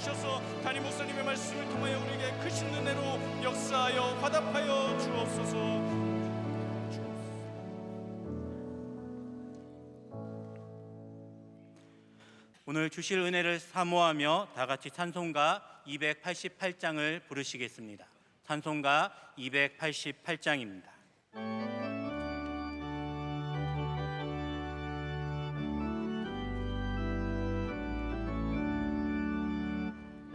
주셔서 담임 목사님의 말씀을 통하여 우리에게 크신 은혜로 역사하여 화답하여 주옵소서. 오늘 주실 은혜를 사모하며 다 같이 찬송가 288장을 부르시겠습니다. 찬송가 288장입니다.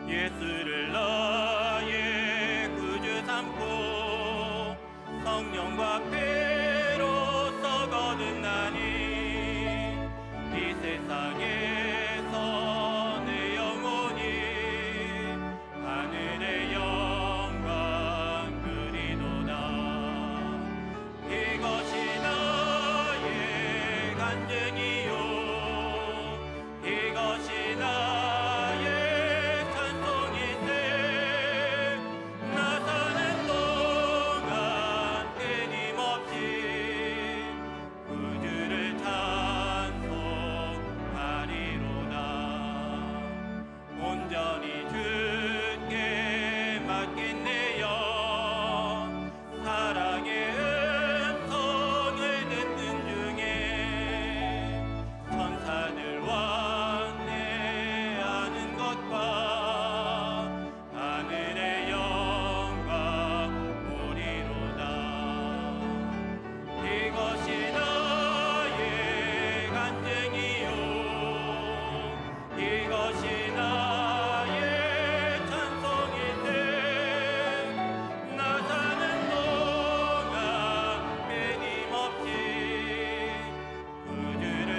예수를 나의 구주 삼고 성령과 피로써 거듭나니 이 세상에서 내 영혼이 하늘의 영광 누리도다. 이것이 나의 간증이요 이것이 나의 찬송이세. 나 사는 동안 끊임없이 구주를 찬송하리로다. 온전히 주께 맡긴 내 영 사랑의 음성을 듣는 중에 천사들 왕래하는 것과 하늘의 영광 보리로다. 이것이 나의 간증이요 이것이 나의 찬송이세. 나 사는 동안 끊임없이 구주를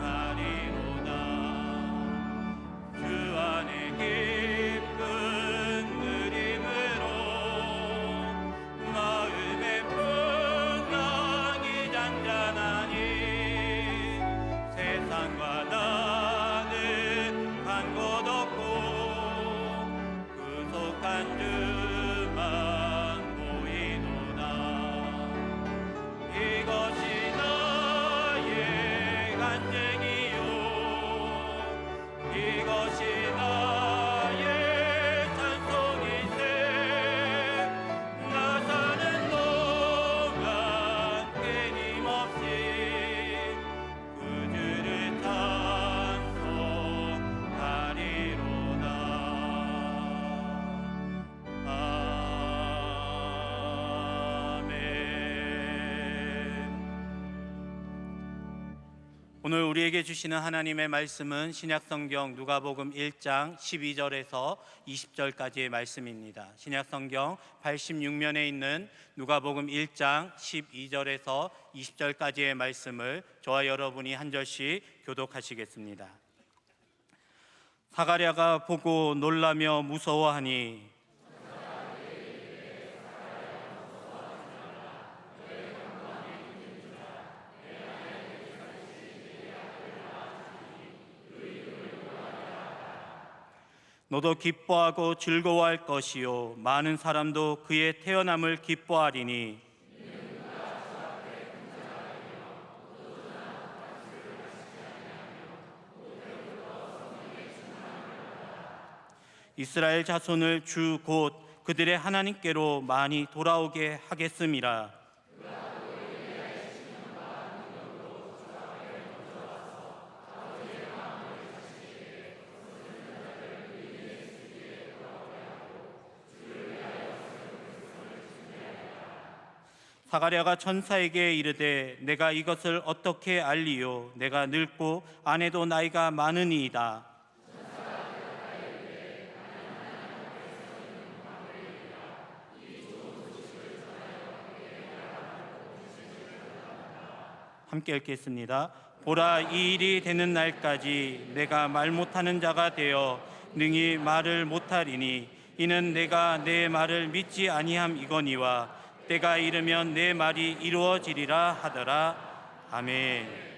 찬송하리로다. 주 안에 깊은 누림으로 마음의 풍랑이 잔잔하니 세상과 나는 간 곳 없고 구속한 주만 보이도다. 이것이 나의 간증이요 이것이 나의 찬송이세. 나 사는 동안 끊임없이 구주를 찬송하리로다. 아멘. 오늘 우리에게 주시는 하나님의 말씀은 신약성경 누가복음 1장 12절에서 20절까지의 말씀입니다. 신약성경 86면에 있는 누가복음 1장 12절에서 20절까지의 말씀을 저와 여러분이 한 절씩 교독하시겠습니다. 사가랴가 보고 놀라며 무서워하니 너도 기뻐하고 즐거워할 것이요 많은 사람도 그의 태어남을 기뻐하리니 이스라엘 자손을 주 곧 그들의 하나님께로 많이 돌아오게 하겠음이라. 사가랴가 천사에게 이르되 내가 이것을 어떻게 알리요? 내가 늙고 아내도 나이가 많으니이다. 함께 읽겠습니다. 보라, 이 일이 되는 날까지 내가 말 못하는 자가 되어 능히 말을 못하리니 이는 내가 내 말을 믿지 아니함이거니와 때가 이르면 내 말이 이루어지리라 하더라. 아멘.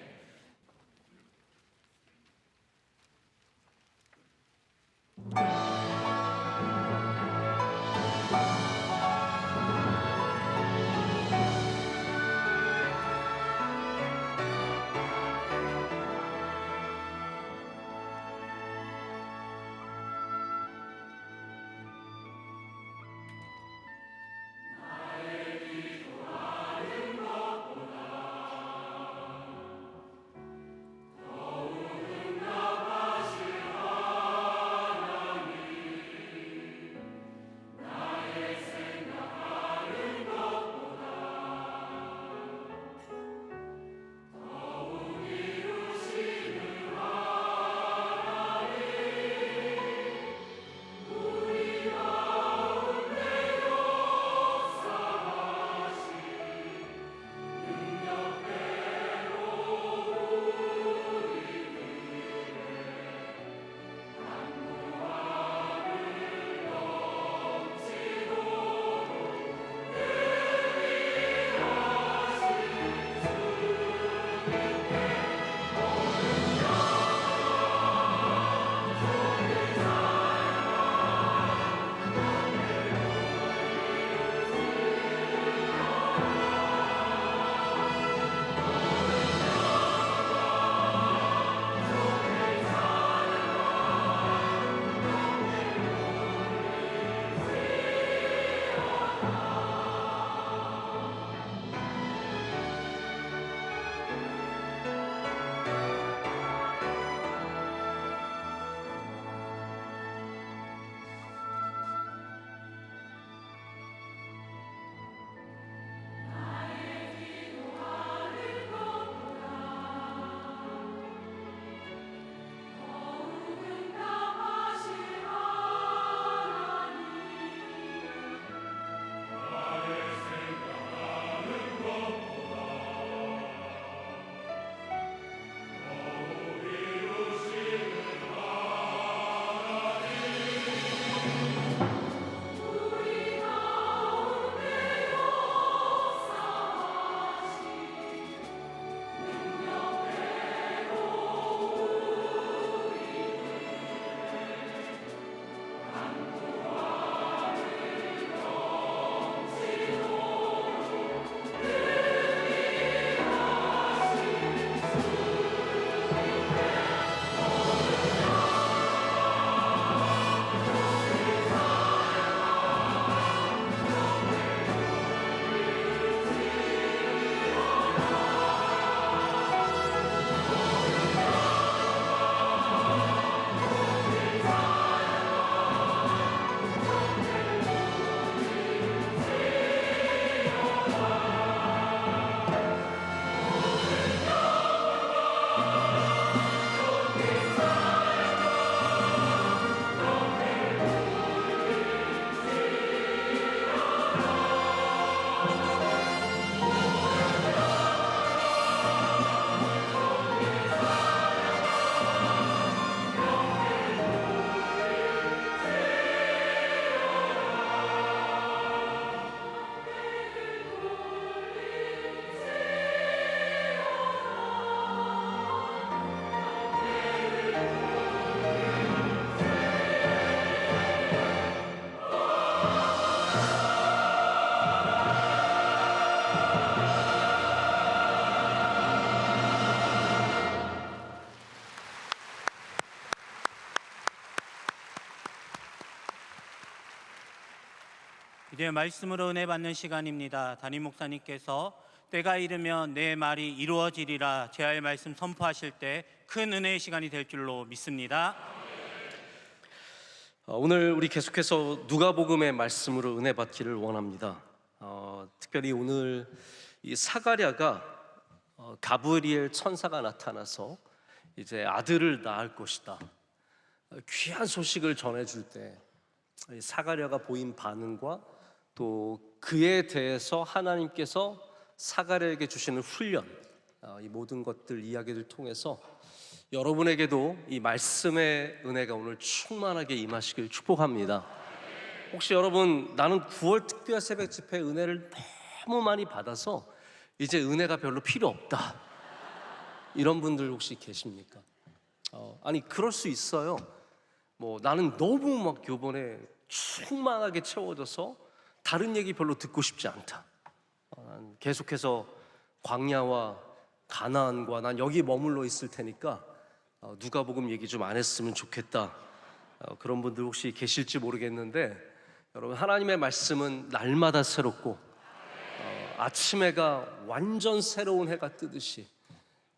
이제 말씀으로 은혜 받는 시간입니다. 담임 목사님께서 때가 이르면 내 말이 이루어지리라 제할 말씀 선포하실 때 큰 은혜의 시간이 될 줄로 믿습니다. 오늘 우리 계속해서 누가복음의 말씀으로 은혜 받기를 원합니다. 특별히 오늘 이 사가랴가 가브리엘 천사가 나타나서 이제 아들을 낳을 것이다, 귀한 소식을 전해줄 때 사가랴가 보인 반응과 또 그에 대해서 하나님께서 사가랴에게 주시는 훈련, 이 모든 것들 이야기를 통해서 여러분에게도 이 말씀의 은혜가 오늘 충만하게 임하시길 축복합니다. 혹시 여러분, 나는 9월 특별 새벽 집회 은혜를 너무 많이 받아서 이제 은혜가 별로 필요 없다, 이런 분들 혹시 계십니까? 아니, 그럴 수 있어요. 나는 너무 막 요번에 충만하게 채워져서 다른 얘기 별로 듣고 싶지 않다. 계속해서 광야와 가나안과 난 여기 머물러 있을 테니까 누가복음 얘기 좀 안 했으면 좋겠다, 그런 분들 혹시 계실지 모르겠는데, 여러분, 하나님의 말씀은 날마다 새롭고 아침 해가 완전 새로운 해가 뜨듯이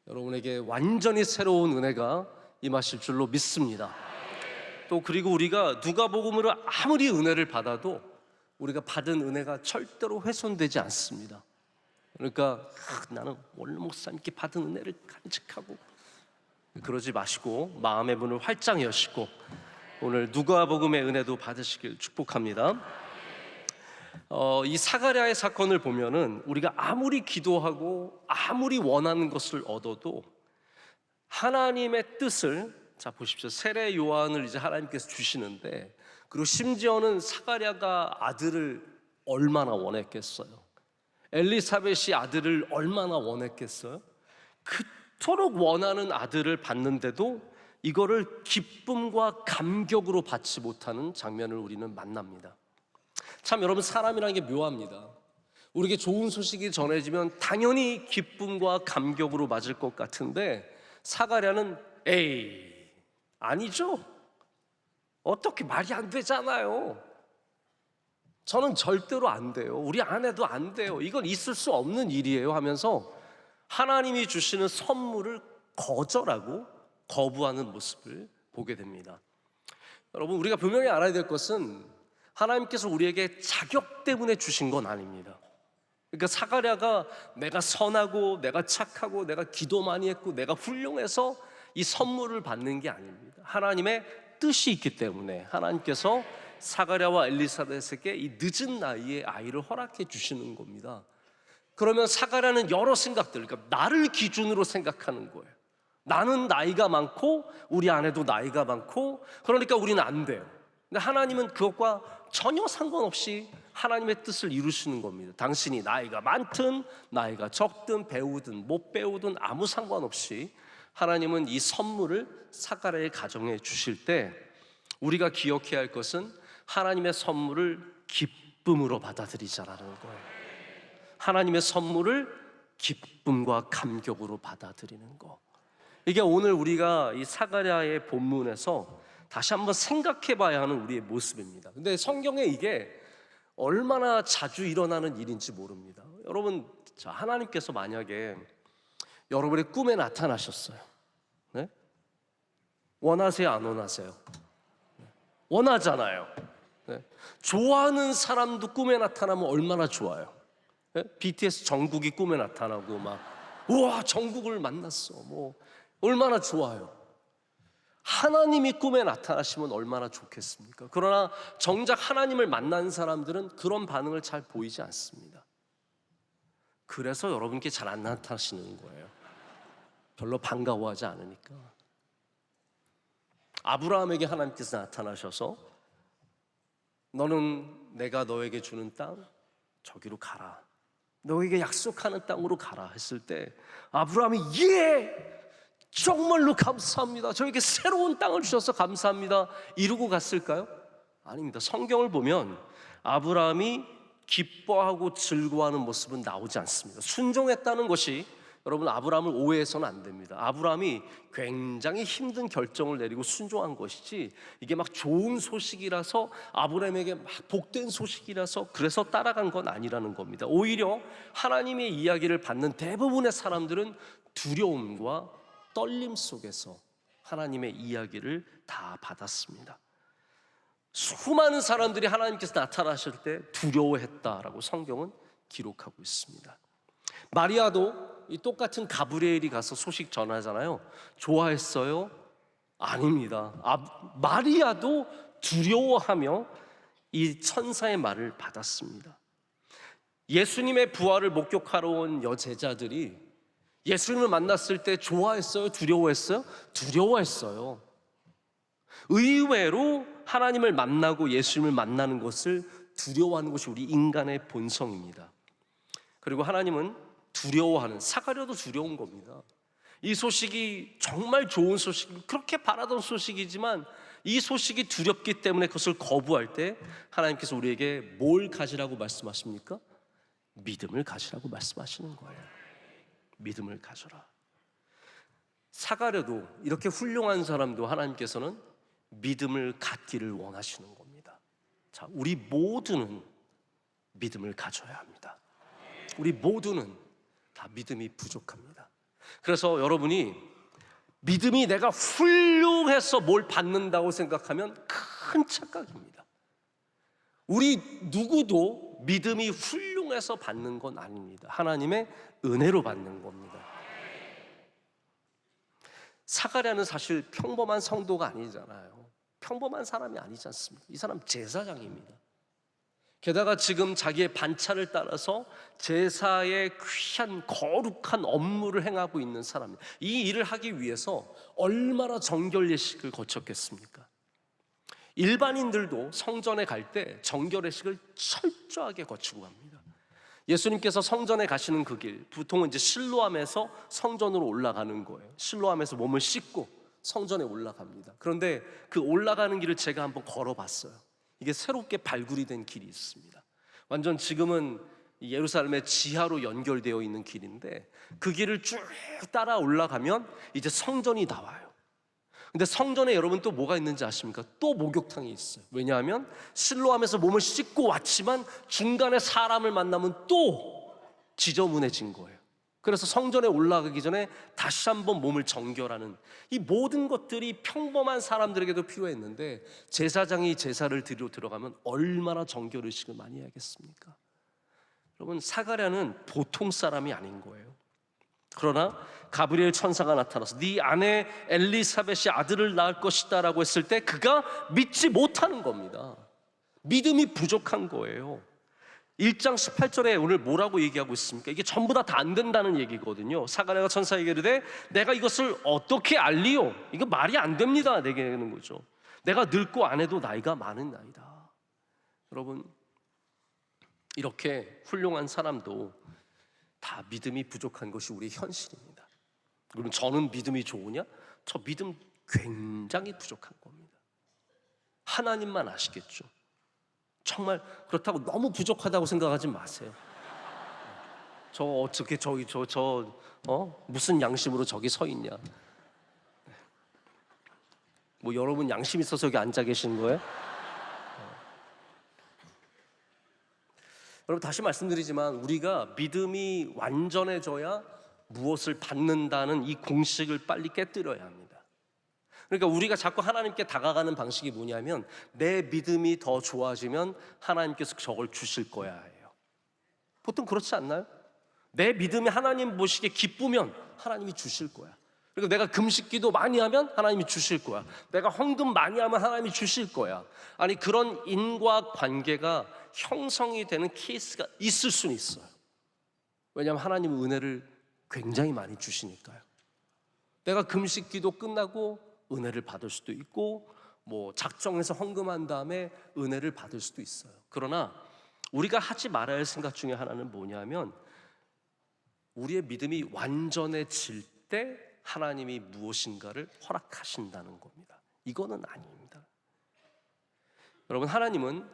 여러분에게 완전히 새로운 은혜가 임하실 줄로 믿습니다. 또 그리고 우리가 누가복음으로 아무리 은혜를 받아도 우리가 받은 은혜가 절대로 훼손되지 않습니다. 그러니까 나는 원래 목사님께 받은 은혜를 간직하고 그러지 마시고 마음의 문을 활짝 여시고 오늘 누가복음의 은혜도 받으시길 축복합니다. 이 사가랴의 사건을 보면은 우리가 아무리 기도하고 아무리 원하는 것을 얻어도 하나님의 뜻을, 자 보십시오, 세례 요한을 이제 하나님께서 주시는데, 그리고 심지어는 사가랴가 아들을 얼마나 원했겠어요. 엘리사벳이 아들을 얼마나 원했겠어요. 그토록 원하는 아들을 받는데도 이거를 기쁨과 감격으로 받지 못하는 장면을 우리는 만납니다. 참 여러분, 사람이라는 게 묘합니다. 우리에게 좋은 소식이 전해지면 당연히 기쁨과 감격으로 맞을 것 같은데, 사가랴는 에이, 아니죠. 어떻게, 말이 안 되잖아요. 저는 절대로 안 돼요. 우리 아내도 안 돼요. 이건 있을 수 없는 일이에요 하면서 하나님이 주시는 선물을 거절하고 거부하는 모습을 보게 됩니다. 여러분, 우리가 분명히 알아야 될 것은 하나님께서 우리에게 자격 때문에 주신 건 아닙니다. 그러니까 사가랴가 내가 선하고 내가 착하고 내가 기도 많이 했고 내가 훌륭해서 이 선물을 받는 게 아닙니다. 하나님의 뜻이 있기 때문에 하나님께서 사가랴와 엘리사벳에게 이 늦은 나이에 아이를 허락해 주시는 겁니다. 그러면 사가랴는 여러 생각들, 그러니까 나를 기준으로 생각하는 거예요. 나는 나이가 많고 우리 아내도 나이가 많고 그러니까 우리는 안 돼요. 근데 하나님은 그것과 전혀 상관없이 하나님의 뜻을 이루시는 겁니다. 당신이 나이가 많든 나이가 적든 배우든 못 배우든 아무 상관없이 하나님은 이 선물을 사가랴의 가정에 주실 때 우리가 기억해야 할 것은 하나님의 선물을 기쁨으로 받아들이자라는 거예요. 하나님의 선물을 기쁨과 감격으로 받아들이는 거. 이게 오늘 우리가 이 사가랴의 본문에서 다시 한번 생각해 봐야 하는 우리의 모습입니다. 근데 성경에 이게 얼마나 자주 일어나는 일인지 모릅니다. 여러분, 자, 하나님께서 만약에 여러분의 꿈에 나타나셨어요. 네? 원하세요, 안 원하세요? 원하잖아요. 네? 좋아하는 사람도 꿈에 나타나면 얼마나 좋아요. 네? BTS 정국이 꿈에 나타나고 막 우와, 정국을 만났어, 뭐 얼마나 좋아요. 하나님이 꿈에 나타나시면 얼마나 좋겠습니까? 그러나 정작 하나님을 만난 사람들은 그런 반응을 잘 보이지 않습니다. 그래서 여러분께 잘 안 나타나시는 거예요. 별로 반가워하지 않으니까. 아브라함에게 하나님께서 나타나셔서 너는 내가 너에게 주는 땅 저기로 가라, 너에게 약속하는 땅으로 가라 했을 때 아브라함이 예! 정말로 감사합니다, 저에게 새로운 땅을 주셔서 감사합니다 이러고 갔을까요? 아닙니다. 성경을 보면 아브라함이 기뻐하고 즐거워하는 모습은 나오지 않습니다. 순종했다는 것이 여러분, 아브라함을 오해해서는 안 됩니다. 아브라함이 굉장히 힘든 결정을 내리고 순종한 것이지, 이게 막 좋은 소식이라서, 아브라함에게 막 복된 소식이라서 그래서 따라간 건 아니라는 겁니다. 오히려 하나님의 이야기를 받는 대부분의 사람들은 두려움과 떨림 속에서 하나님의 이야기를 다 받았습니다. 수많은 사람들이 하나님께서 나타나실 때 두려워했다라고 성경은 기록하고 있습니다. 마리아도 이 똑같은 가브리엘이 가서 소식 전하잖아요. 좋아했어요? 아닙니다. 마리아도 두려워하며 이 천사의 말을 받았습니다. 예수님의 부활을 목격하러 온 여제자들이 예수님을 만났을 때 좋아했어요? 두려워했어요? 두려워했어요. 의외로 하나님을 만나고 예수님을 만나는 것을 두려워하는 것이 우리 인간의 본성입니다. 그리고 하나님은 두려워하는, 사가랴도 두려운 겁니다. 이 소식이 정말 좋은 소식, 그렇게 바라던 소식이지만 이 소식이 두렵기 때문에 그것을 거부할 때 하나님께서 우리에게 뭘 가지라고 말씀하십니까? 믿음을 가지라고 말씀하시는 거예요. 믿음을 가져라. 사가랴도, 이렇게 훌륭한 사람도 하나님께서는 믿음을 갖기를 원하시는 겁니다. 자, 우리 모두는 믿음을 가져야 합니다. 우리 모두는 다 믿음이 부족합니다. 그래서 여러분이 믿음이 내가 훌륭해서 뭘 받는다고 생각하면 큰 착각입니다. 우리 누구도 믿음이 훌륭해서 받는 건 아닙니다. 하나님의 은혜로 받는 겁니다. 사가랴는 사실 평범한 성도가 아니잖아요. 평범한 사람이 아니지 않습니까? 이 사람 제사장입니다. 게다가 지금 자기의 반차를 따라서 제사의 귀한 거룩한 업무를 행하고 있는 사람입니다. 이 일을 하기 위해서 얼마나 정결 예식을 거쳤겠습니까? 일반인들도 성전에 갈 때 정결 예식을 철저하게 거치고 갑니다. 예수님께서 성전에 가시는 그 길, 보통은 이제 실로암에서 성전으로 올라가는 거예요. 실로암에서 몸을 씻고 성전에 올라갑니다. 그런데 그 올라가는 길을 제가 한번 걸어봤어요. 이게 새롭게 발굴이 된 길이 있습니다. 완전 지금은 예루살렘의 지하로 연결되어 있는 길인데 그 길을 쭉 따라 올라가면 이제 성전이 나와요. 근데 성전에 여러분 또 뭐가 있는지 아십니까? 또 목욕탕이 있어요. 왜냐하면 실로암에서 몸을 씻고 왔지만 중간에 사람을 만나면 또 지저분해진 거예요. 그래서 성전에 올라가기 전에 다시 한번 몸을 정결하는, 이 모든 것들이 평범한 사람들에게도 필요했는데 제사장이 제사를 드리러 들어가면 얼마나 정결의식을 많이 해야겠습니까? 여러분, 사가랴는 보통 사람이 아닌 거예요. 그러나 가브리엘 천사가 나타나서 네 아내 엘리사벳이 아들을 낳을 것이다 라고 했을 때 그가 믿지 못하는 겁니다. 믿음이 부족한 거예요. 1장 18절에 오늘 뭐라고 얘기하고 있습니까? 이게 전부 다 안 된다는 얘기거든요. 사가랴가 천사에게 이르되 내가 이것을 어떻게 알리요? 이거 말이 안 됩니다. 내게 하는 거죠. 내가 늙고 아내도 나이가 많은 나이다. 여러분, 이렇게 훌륭한 사람도 다 믿음이 부족한 것이 우리의 현실입니다. 그럼 저는 믿음이 좋으냐? 저 믿음 굉장히 부족한 겁니다. 하나님만 아시겠죠. 정말 그렇다고 너무 부족하다고 생각하지 마세요. 저 어떻게 무슨 양심으로 저기 서 있냐? 뭐 여러분 양심 있어서 여기 앉아 계시는 거예요? 여러분, 다시 말씀드리지만 우리가 믿음이 완전해져야 무엇을 받는다는 이 공식을 빨리 깨뜨려야 합니다. 그러니까 우리가 자꾸 하나님께 다가가는 방식이 뭐냐면 내 믿음이 더 좋아지면 하나님께서 저걸 주실 거야 해요. 보통 그렇지 않나요? 내 믿음이 하나님 보시기에 기쁘면 하나님이 주실 거야. 그리고 내가 금식기도 많이 하면 하나님이 주실 거야. 내가 헌금 많이 하면 하나님이 주실 거야. 아니, 그런 인과관계가 형성이 되는 케이스가 있을 수는 있어요. 왜냐하면 하나님은 은혜를 굉장히 많이 주시니까요. 내가 금식기도 끝나고 은혜를 받을 수도 있고 뭐 작정해서 헌금한 다음에 은혜를 받을 수도 있어요. 그러나 우리가 하지 말아야 할 생각 중에 하나는 뭐냐면 우리의 믿음이 완전해질 때 하나님이 무엇인가를 허락하신다는 겁니다. 이거는 아닙니다. 여러분, 하나님은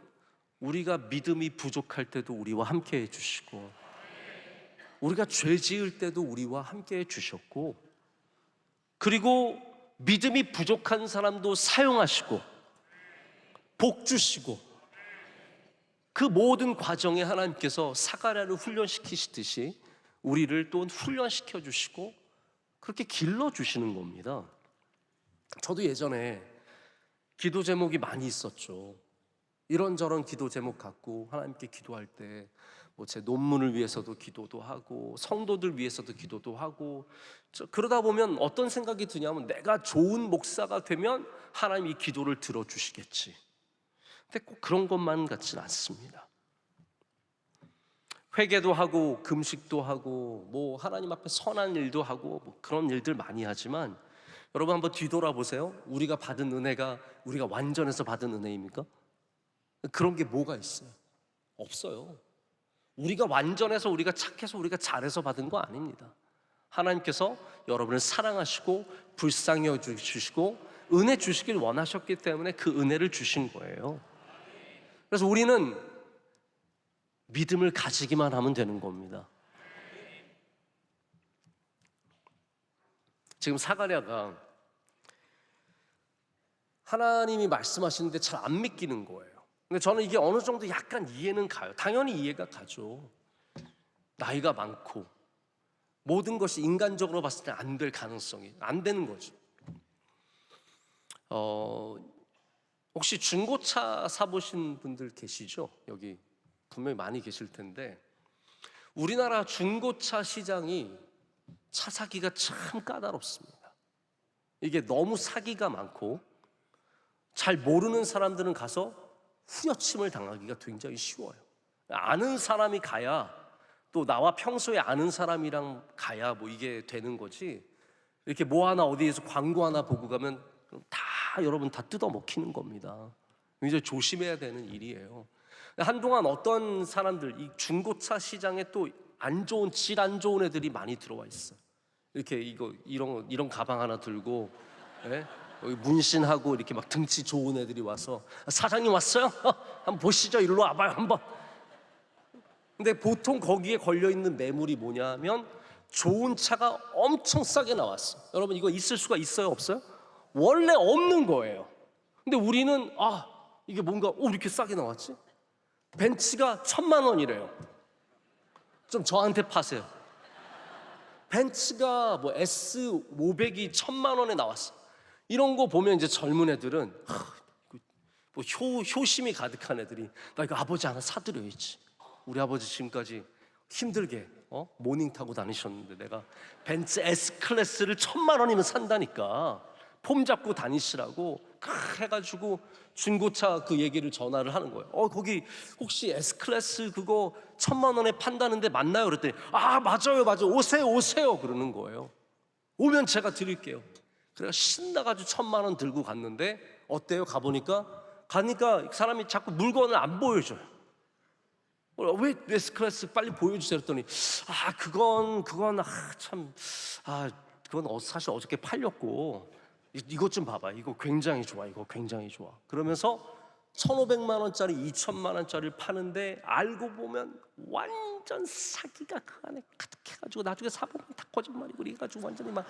우리가 믿음이 부족할 때도 우리와 함께 해주시고 우리가 죄 지을 때도 우리와 함께 해주셨고, 그리고 믿음이 부족한 사람도 사용하시고 복 주시고, 그 모든 과정에 하나님께서 사가랴를 훈련시키시듯이 우리를 또 훈련시켜 주시고 그렇게 길러 주시는 겁니다. 저도 예전에 기도 제목이 많이 있었죠. 이런저런 기도 제목 갖고 하나님께 기도할 때 뭐 제 논문을 위해서도 기도도 하고 성도들 위해서도 기도도 하고, 그러다 보면 어떤 생각이 드냐면 내가 좋은 목사가 되면 하나님이 기도를 들어주시겠지. 근데 꼭 그런 것만 같지는 않습니다. 회개도 하고 금식도 하고 뭐 하나님 앞에 선한 일도 하고 뭐 그런 일들 많이 하지만, 여러분 한번 뒤돌아보세요. 우리가 받은 은혜가 우리가 완전해서 받은 은혜입니까? 그런 게 뭐가 있어요? 없어요. 우리가 완전해서, 우리가 착해서, 우리가 잘해서 받은 거 아닙니다. 하나님께서 여러분을 사랑하시고 불쌍히 여주시고 은혜 주시길 원하셨기 때문에 그 은혜를 주신 거예요. 그래서 우리는 믿음을 가지기만 하면 되는 겁니다. 지금 사가랴가 하나님이 말씀하시는데 잘 안 믿기는 거예요. 근데 저는 이게 어느 정도 약간 이해는 가요. 당연히 이해가 가죠. 나이가 많고 모든 것이 인간적으로 봤을 때 안 될 가능성이 안 되는 거죠. 혹시 중고차 사보신 분들 계시죠? 여기 분명히 많이 계실 텐데, 우리나라 중고차 시장이 차 사기가 참 까다롭습니다. 이게 너무 사기가 많고 잘 모르는 사람들은 가서 후려침을 당하기가 굉장히 쉬워요. 아는 사람이 가야, 또 나와 평소에 아는 사람이랑 가야 뭐 이게 되는 거지, 이렇게 뭐 하나 어디에서 광고 하나 보고 가면 다 여러분 다 뜯어먹히는 겁니다. 굉장히 조심해야 되는 일이에요. 한동안 어떤 사람들, 이 중고차 시장에 또 안 좋은, 질 안 좋은 애들이 많이 들어와 있어요. 이렇게 이런 가방 하나 들고, 예? 여기 문신하고 이렇게 막 등치 좋은 애들이 와서 사장님 왔어요? 한번 보시죠. 일로 와봐요 한번. 근데 보통 거기에 걸려있는 매물이 뭐냐면 좋은 차가 엄청 싸게 나왔어. 여러분 이거 있을 수가 있어요 없어요? 원래 없는 거예요. 근데 우리는 이게 뭔가 이렇게 싸게 나왔지? 벤츠가 1,000만 원이래요. 좀 저한테 파세요. 벤츠가 뭐 S500이 1,000만 원에 나왔어. 이런 거 보면 이제 젊은 애들은 뭐 효심이 가득한 애들이, 나 이거 아버지 하나 사드려야지. 우리 아버지 지금까지 힘들게 모닝 타고 다니셨는데 내가 벤츠 S클래스를 1,000만 원이면 산다니까, 폼 잡고 다니시라고 해가지고 중고차 그 얘기를 전화를 하는 거예요. 거기 혹시 S클래스 그거 1,000만 원에 판다는데 맞나요? 그랬더니 맞아요 오세요 그러는 거예요. 오면 제가 드릴게요. 그래서 신나가지고 1,000만 원 들고 갔는데 어때요? 가니까 사람이 자꾸 물건을 안 보여줘요. 왜 S클래스 빨리 보여주세요 했더니 그건 사실 어저께 팔렸고 이것 좀 봐봐, 이거 굉장히 좋아, 이거 굉장히 좋아. 그러면서 1,500만 원짜리 2,000만 원짜리를 파는데 알고 보면 완전 사기가 그 안에 가득해가지고 나중에 사보면 다 거짓말이고 이래가지고 완전히 막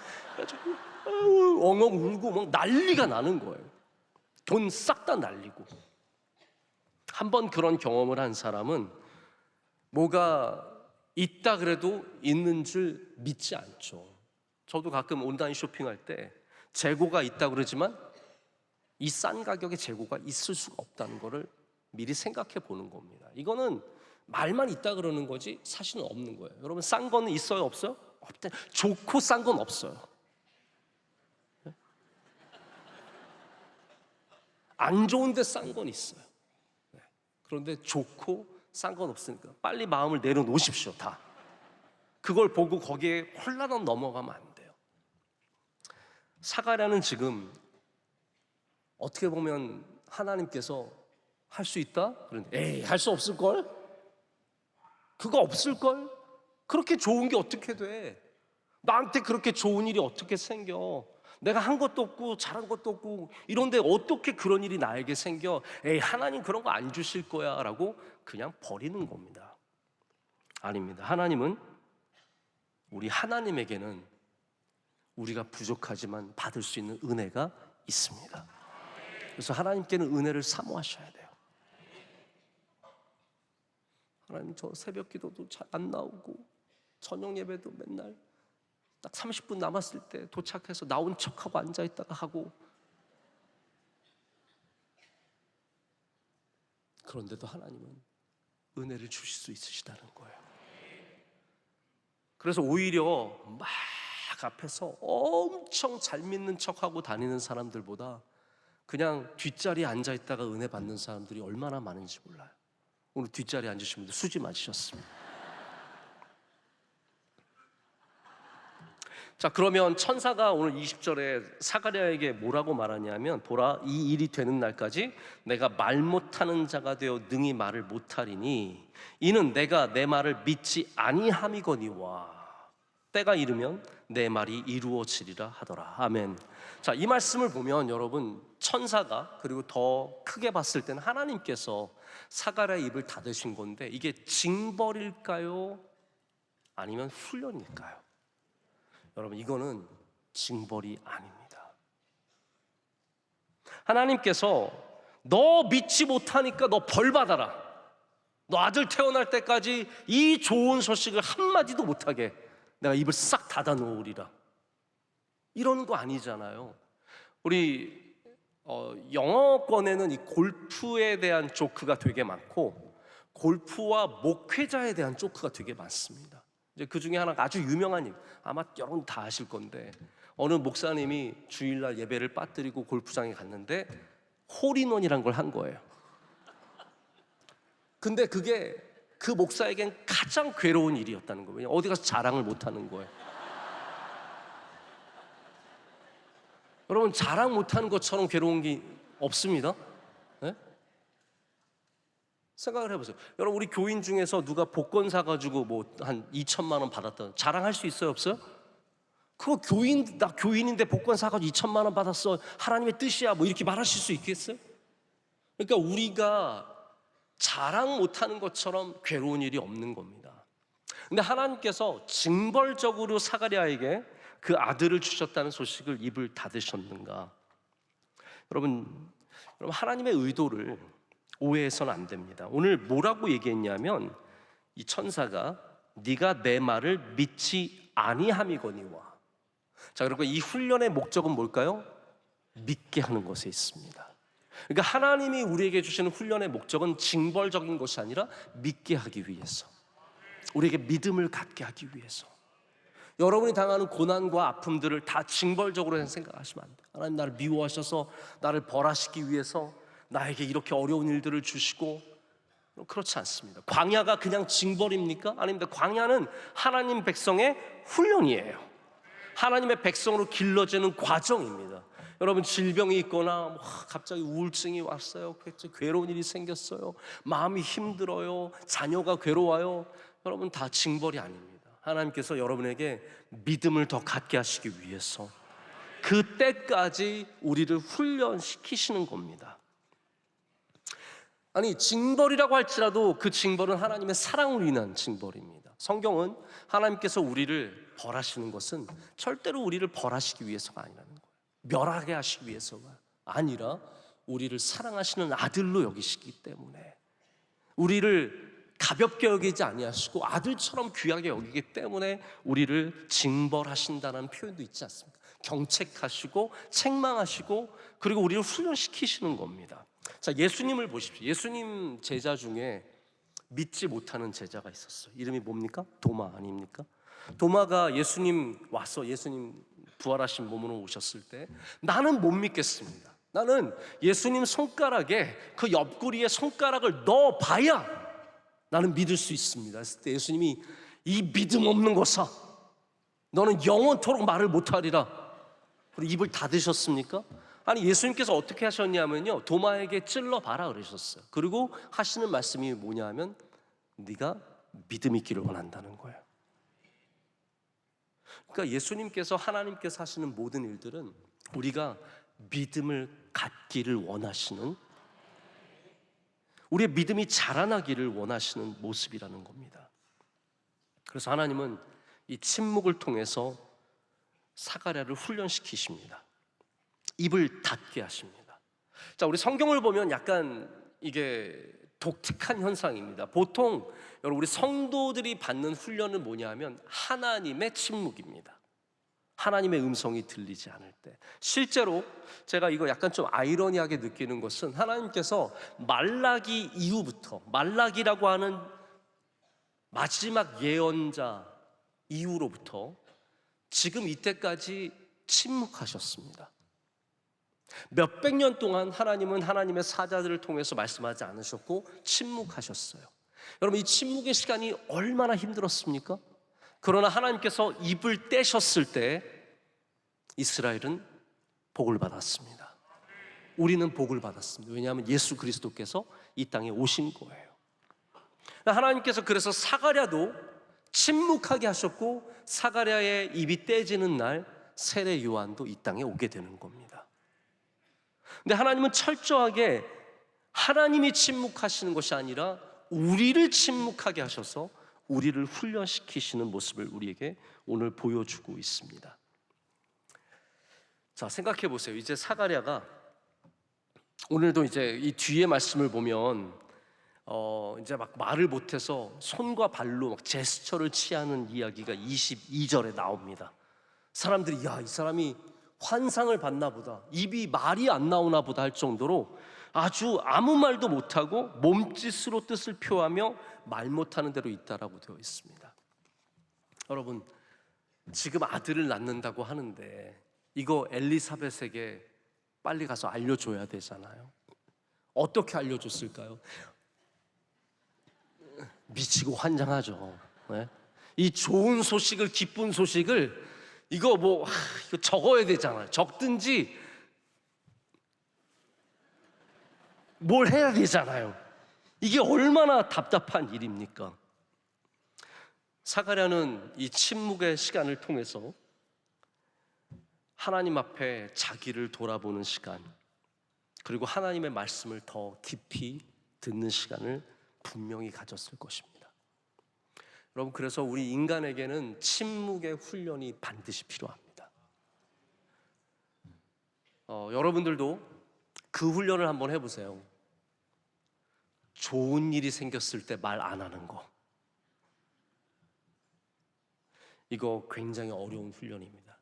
엉엉 울고 막 난리가 나는 거예요. 돈 싹 다 날리고. 한번 그런 경험을 한 사람은 뭐가 있다 그래도 있는 줄 믿지 않죠. 저도 가끔 온라인 쇼핑할 때 재고가 있다 그러지만 이 싼 가격에 재고가 있을 수가 없다는 거를 미리 생각해 보는 겁니다. 이거는 말만 있다 그러는 거지 사실은 없는 거예요. 여러분 싼 거는 있어요 없어요? 없대. 좋고 싼 건 없어요. 안 좋은데 싼 건 있어요. 그런데 좋고 싼 건 없으니까 빨리 마음을 내려놓으십시오. 다 그걸 보고 거기에 홀라당 넘어가면 안 돼요. 사가랴는 지금 어떻게 보면 하나님께서 할 수 있다? 그런데 할 수 없을걸? 그거 없을걸? 그렇게 좋은 게 어떻게 돼? 나한테 그렇게 좋은 일이 어떻게 생겨? 내가 한 것도 없고 잘한 것도 없고 이런데 어떻게 그런 일이 나에게 생겨? 하나님 그런 거 안 주실 거야 라고 그냥 버리는 겁니다. 아닙니다. 하나님은 우리 하나님에게는 우리가 부족하지만 받을 수 있는 은혜가 있습니다. 그래서 하나님께는 은혜를 사모하셔야 돼요. 하나님, 저 새벽 기도도 잘 안 나오고 저녁 예배도 맨날 딱 30분 남았을 때 도착해서 나온 척하고 앉아있다가 하고, 그런데도 하나님은 은혜를 주실 수 있으시다는 거예요. 그래서 오히려 막 앞에서 엄청 잘 믿는 척하고 다니는 사람들보다 그냥 뒷자리에 앉아있다가 은혜 받는 사람들이 얼마나 많은지 몰라요. 오늘 뒷자리에 앉으신 분들 수지 맞으셨습니다. 자, 그러면 천사가 오늘 20절에 사가랴에게 뭐라고 말하냐면, 보라, 이 일이 되는 날까지 내가 말 못하는 자가 되어 능히 말을 못하리니 이는 내가 내 말을 믿지 아니함이거니와 때가 이르면 내 말이 이루어지리라 하더라. 아멘. 자, 이 말씀을 보면 여러분, 천사가, 그리고 더 크게 봤을 때는 하나님께서 사가랴의 입을 닫으신 건데, 이게 징벌일까요? 아니면 훈련일까요? 여러분, 이거는 징벌이 아닙니다. 하나님께서 너 믿지 못하니까 너 벌 받아라, 너 아들 태어날 때까지 이 좋은 소식을 한마디도 못하게 내가 입을 싹 닫아 놓으리라, 이러는 거 아니잖아요. 우리 영어권에는 이 골프에 대한 조크가 되게 많고 골프와 목회자에 대한 조크가 되게 많습니다. 이제 그 중에 하나가 아주 유명한 일, 아마 여러분 다 아실 건데, 어느 목사님이 주일날 예배를 빠뜨리고 골프장에 갔는데 홀인원이란 걸 한 거예요. 근데 그게 그 목사에겐 가장 괴로운 일이었다는 거예요. 어디 가서 자랑을 못 하는 거예요. 여러분, 자랑 못 하는 것처럼 괴로운 게 없습니다. 네? 생각을 해보세요. 여러분, 우리 교인 중에서 누가 복권 사가지고 뭐 한 2천만 원 받았다, 자랑할 수 있어요, 없어요? 그거 나 교인인데 복권 사가지고 2천만 원 받았어, 하나님의 뜻이야, 뭐 이렇게 말하실 수 있겠어요? 그러니까 우리가 자랑 못하는 것처럼 괴로운 일이 없는 겁니다. 근데 하나님께서 징벌적으로 사가랴에게 그 아들을 주셨다는 소식을 입을 닫으셨는가? 여러분 하나님의 의도를 오해해서는 안 됩니다. 오늘 뭐라고 얘기했냐면, 이 천사가 네가 내 말을 믿지 아니함이거니와. 자, 그리고 이 훈련의 목적은 뭘까요? 믿게 하는 것에 있습니다. 그러니까 하나님이 우리에게 주시는 훈련의 목적은 징벌적인 것이 아니라 믿게 하기 위해서, 우리에게 믿음을 갖게 하기 위해서. 여러분이 당하는 고난과 아픔들을 다 징벌적으로 생각하시면 안 돼요. 하나님 나를 미워하셔서 나를 벌하시기 위해서 나에게 이렇게 어려운 일들을 주시고, 그렇지 않습니다. 광야가 그냥 징벌입니까? 아닙니다. 광야는 하나님 백성의 훈련이에요. 하나님의 백성으로 길러지는 과정입니다. 여러분, 질병이 있거나 갑자기 우울증이 왔어요, 괴로운 일이 생겼어요, 마음이 힘들어요, 자녀가 괴로워요, 여러분 다 징벌이 아닙니다. 하나님께서 여러분에게 믿음을 더 갖게 하시기 위해서 그때까지 우리를 훈련시키시는 겁니다. 아니, 징벌이라고 할지라도 그 징벌은 하나님의 사랑으로 인한 징벌입니다. 성경은 하나님께서 우리를 벌하시는 것은 절대로 우리를 벌하시기 위해서가 아니라는 거예요. 멸하게 하시기 위해서가 아니라 우리를 사랑하시는 아들로 여기시기 때문에, 우리를 가볍게 여기지 아니하시고 아들처럼 귀하게 여기기 때문에 우리를 징벌하신다는 표현도 있지 않습니까? 경책하시고 책망하시고, 그리고 우리를 훈련시키시는 겁니다. 자, 예수님을 보십시오. 예수님 제자 중에 믿지 못하는 제자가 있었어요. 이름이 뭡니까? 도마 아닙니까? 도마가 예수님 와서, 예수님 부활하신 몸으로 오셨을 때, 나는 못 믿겠습니다, 나는 예수님 손가락에 그 옆구리에 손가락을 넣어봐야 나는 믿을 수 있습니다. 그랬을 때 예수님이, 이 믿음 없는 것아, 너는 영원토록 말을 못하리라, 그리고 입을 닫으셨습니까? 아니, 예수님께서 어떻게 하셨냐면요, 도마에게 찔러봐라 그러셨어요. 그리고 하시는 말씀이 뭐냐면, 네가 믿음 있기를 원한다는 거예요. 그러니까 예수님께서, 하나님께서 하시는 모든 일들은 우리가 믿음을 갖기를 원하시는, 우리의 믿음이 자라나기를 원하시는 모습이라는 겁니다. 그래서 하나님은 이 침묵을 통해서 사가랴를 훈련시키십니다. 입을 닫게 하십니다. 자, 우리 성경을 보면 약간 이게 독특한 현상입니다. 보통 여러분 우리 성도들이 받는 훈련은 뭐냐 하면 하나님의 침묵입니다. 하나님의 음성이 들리지 않을 때. 실제로 제가 이거 약간 좀 아이러니하게 느끼는 것은 하나님께서 말라기 이후부터, 말라기라고 하는 마지막 예언자 이후로부터 지금 이때까지 침묵하셨습니다. 몇백 년 동안 하나님은 하나님의 사자들을 통해서 말씀하지 않으셨고 침묵하셨어요. 여러분, 이 침묵의 시간이 얼마나 힘들었습니까? 그러나 하나님께서 입을 떼셨을 때 이스라엘은 복을 받았습니다. 우리는 복을 받았습니다. 왜냐하면 예수 그리스도께서 이 땅에 오신 거예요. 하나님께서 그래서 사가랴도 침묵하게 하셨고, 사가랴의 입이 떼지는 날 세례 요한도 이 땅에 오게 되는 겁니다. 근데 하나님은 철저하게 하나님이 침묵하시는 것이 아니라 우리를 침묵하게 하셔서 우리를 훈련시키시는 모습을 우리에게 오늘 보여주고 있습니다. 자, 생각해 보세요. 이제 사가랴가 오늘도 이제 이 뒤에 말씀을 보면 이제 막 말을 못해서 손과 발로 막 제스처를 취하는 이야기가 22절에 나옵니다. 사람들이 야, 이 사람이 환상을 봤나 보다, 입이 말이 안 나오나 보다 할 정도로 아주 아무 말도 못하고 몸짓으로 뜻을 표하며 말 못하는 대로 있다라고 되어 있습니다. 여러분, 지금 아들을 낳는다고 하는데 이거 엘리사벳에게 빨리 가서 알려줘야 되잖아요. 어떻게 알려줬을까요? 미치고 환장하죠. 네? 이 좋은 소식을, 기쁜 소식을 이거 이거 적어야 되잖아요. 적든지 뭘 해야 되잖아요. 이게 얼마나 답답한 일입니까? 사가랴는 이 침묵의 시간을 통해서 하나님 앞에 자기를 돌아보는 시간, 그리고 하나님의 말씀을 더 깊이 듣는 시간을 분명히 가졌을 것입니다. 여러분, 그래서 우리 인간에게는 침묵의 훈련이 반드시 필요합니다. 여러분들도 그 훈련을 한번 해보세요. 좋은 일이 생겼을 때 말 안 하는 거, 이거 굉장히 어려운 훈련입니다.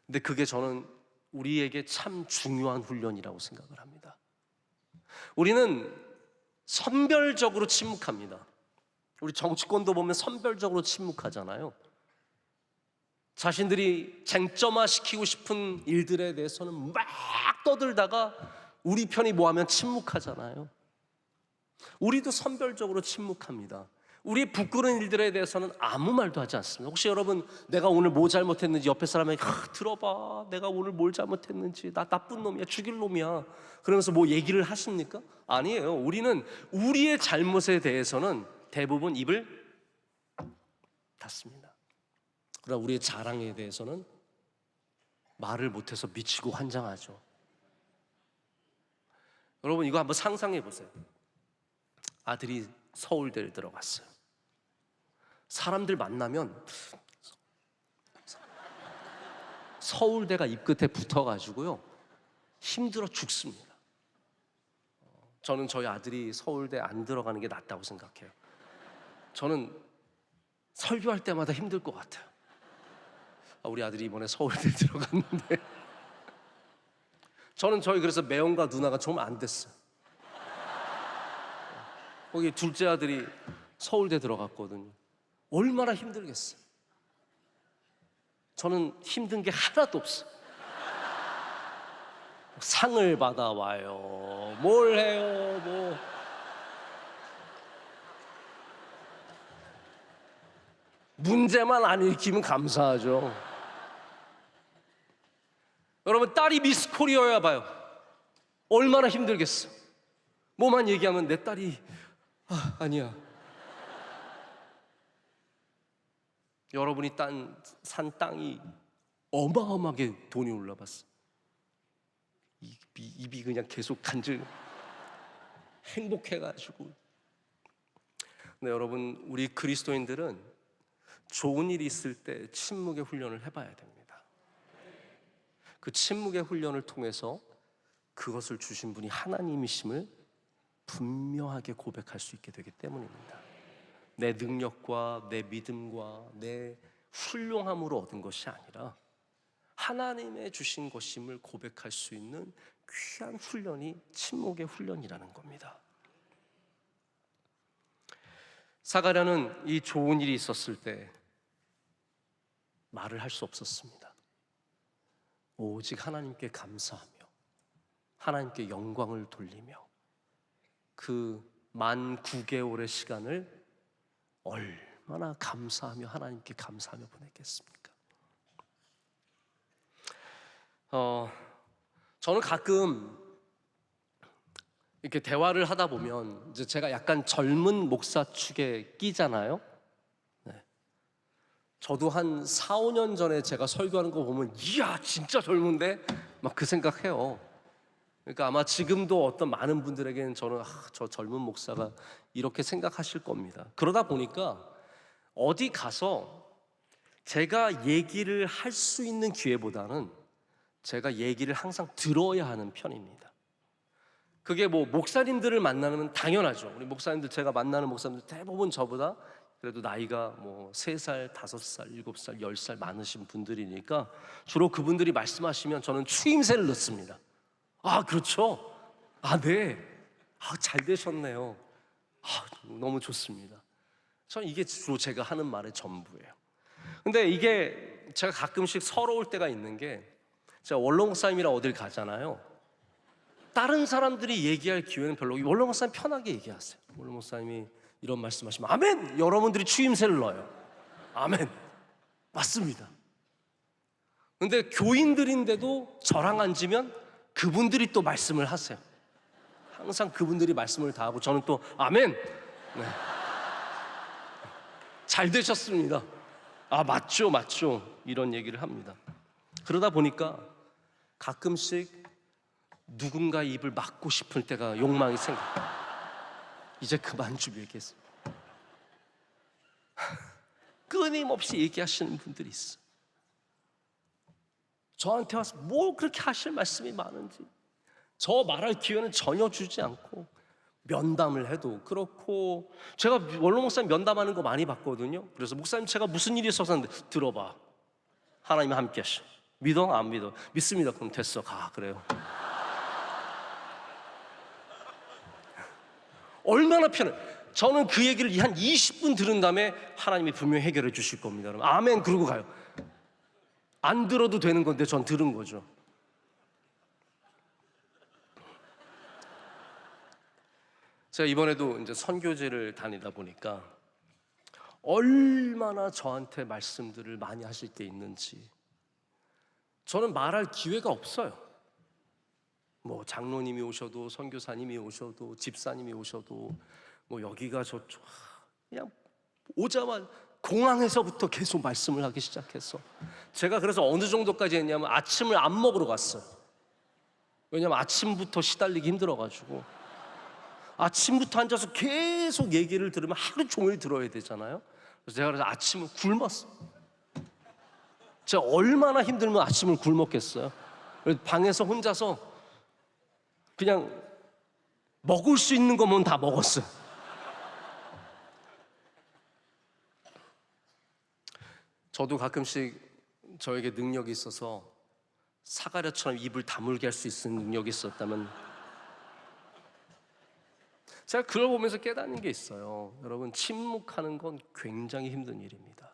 근데 그게 저는 우리에게 참 중요한 훈련이라고 생각을 합니다. 우리는 선별적으로 침묵합니다. 우리 정치권도 보면 선별적으로 침묵하잖아요. 자신들이 쟁점화시키고 싶은 일들에 대해서는 막 떠들다가 우리 편이 뭐하면 침묵하잖아요. 우리도 선별적으로 침묵합니다. 우리 부끄러운 일들에 대해서는 아무 말도 하지 않습니다. 혹시 여러분, 내가 오늘 뭐 잘못했는지 옆에 사람에게 들어봐, 내가 오늘 뭘 잘못했는지, 나 나쁜 놈이야, 죽일 놈이야, 그러면서 뭐 얘기를 하십니까? 아니에요. 우리는 우리의 잘못에 대해서는 대부분 입을 닫습니다. 그러나 우리의 자랑에 대해서는 말을 못해서 미치고 환장하죠. 여러분, 이거 한번 상상해 보세요. 아들이 서울대를 들어갔어요. 사람들 만나면 서울대가 입 끝에 붙어가지고요, 힘들어 죽습니다. 저는 저희 아들이 서울대 안 들어가는 게 낫다고 생각해요. 저는 설교할 때마다 힘들 것 같아요. 우리 아들이 이번에 서울대 들어갔는데 저는 그래서 매형과 누나가 정말 안 됐어요. 거기 둘째 아들이 서울대 들어갔거든요. 얼마나 힘들겠어요. 저는 힘든 게 하나도 없어요. 상을 받아와요, 뭘 해요, 문제만 안 일으키면 감사하죠. 여러분, 딸이 미스 코리아야 봐요. 얼마나 힘들겠어. 뭐만 얘기하면 내 딸이 아니야. 여러분이 산 땅이 어마어마하게 돈이 올라봤어. 입이 그냥 계속 간질, 행복해가지고. 근데 여러분, 우리 그리스도인들은 좋은 일이 있을 때 침묵의 훈련을 해봐야 됩니다. 그 침묵의 훈련을 통해서 그것을 주신 분이 하나님이심을 분명하게 고백할 수 있게 되기 때문입니다. 내 능력과 내 믿음과 내 훌륭함으로 얻은 것이 아니라 하나님의 주신 것임을 고백할 수 있는 귀한 훈련이 침묵의 훈련이라는 겁니다. 사가랴는 이 좋은 일이 있었을 때 말을 할 수 없었습니다. 오직 하나님께 감사하며 하나님께 영광을 돌리며 그 만 9개월의 시간을 얼마나 감사하며 하나님께 감사하며 보냈겠습니까? 저는 가끔 이렇게 대화를 하다 보면 이제 제가 약간 젊은 목사 축에 끼잖아요. 네. 저도 한 4, 5년 전에 제가 설교하는 거 보면 이야 진짜 젊은데 막 그 생각해요. 그러니까 아마 지금도 어떤 많은 분들에게는 저는 저 젊은 목사가 이렇게 생각하실 겁니다. 그러다 보니까 어디 가서 제가 얘기를 할 수 있는 기회보다는 제가 얘기를 항상 들어야 하는 편입니다. 그게 뭐 목사님들을 만나면 당연하죠. 우리 목사님들, 제가 만나는 목사님들 대부분 저보다 그래도 나이가 뭐 3살, 5살, 7살, 10살 많으신 분들이니까 주로 그분들이 말씀하시면 저는 추임새를 넣습니다. 아, 그렇죠? 아, 네. 아, 잘 되셨네요. 아, 너무 좋습니다. 저는 이게 주로 제가 하는 말의 전부예요. 근데 이게 제가 가끔씩 서러울 때가 있는 게, 제가 원로 목사님이랑 어딜 가잖아요. 다른 사람들이 얘기할 기회는 별로, 원로 목사님 편하게 얘기하세요. 원로 목사님이 이런 말씀하시면 아멘! 여러분들이 추임새를 넣어요. 아멘. 맞습니다. 근데 교인들인데도 저랑 앉으면 그분들이 또 말씀을 하세요. 항상 그분들이 말씀을 다 하고 저는 또 아멘. 네. 잘 되셨습니다. 아, 맞죠, 맞죠. 이런 얘기를 합니다. 그러다 보니까 가끔씩 누군가 입을 막고 싶을 때가 욕망이 생겨요. 이제 그만 좀 얘기했습니다. 끊임없이 얘기하시는 분들이 있어요. 저한테 와서 뭘 그렇게 하실 말씀이 많은지, 저 말할 기회는 전혀 주지 않고 면담을 해도 그렇고, 제가 원로 목사님 면담하는 거 많이 봤거든요. 그래서 목사님 제가 무슨 일이 있어서 하는데, 들어봐. 하나님 함께 하셔. 믿어? 안 믿어? 믿습니다. 그럼 됐어. 가. 그래요. 얼마나 편해. 저는 그 얘기를 한 20분 들은 다음에 하나님이 분명히 해결해 주실 겁니다. 그러면 아멘 그러고 가요. 안 들어도 되는 건데 전 들은 거죠. 제가 이번에도 이제 선교제를 다니다 보니까 얼마나 저한테 말씀들을 많이 하실 때 있는지 저는 말할 기회가 없어요. 뭐 장로님이 오셔도, 선교사님이 오셔도, 집사님이 오셔도, 뭐 여기가 저쪽, 그냥 오자마자 공항에서부터 계속 말씀을 하기 시작했어. 제가 그래서 어느 정도까지 했냐면 아침을 안 먹으러 갔어요. 왜냐면 아침부터 시달리기 힘들어가지고 아침부터 앉아서 계속 얘기를 들으면 하루 종일 들어야 되잖아요. 그래서 제가 그래서 아침을 굶었어. 제가 얼마나 힘들면 아침을 굶었겠어요. 그래서 방에서 혼자서 그냥 먹을 수 있는 거면 다 먹었어요. 저도 가끔씩 저에게 능력이 있어서 사가랴처럼 입을 다물게 할 수 있는 능력이 있었다면, 제가 그걸 보면서 깨닫는 게 있어요. 여러분, 침묵하는 건 굉장히 힘든 일입니다.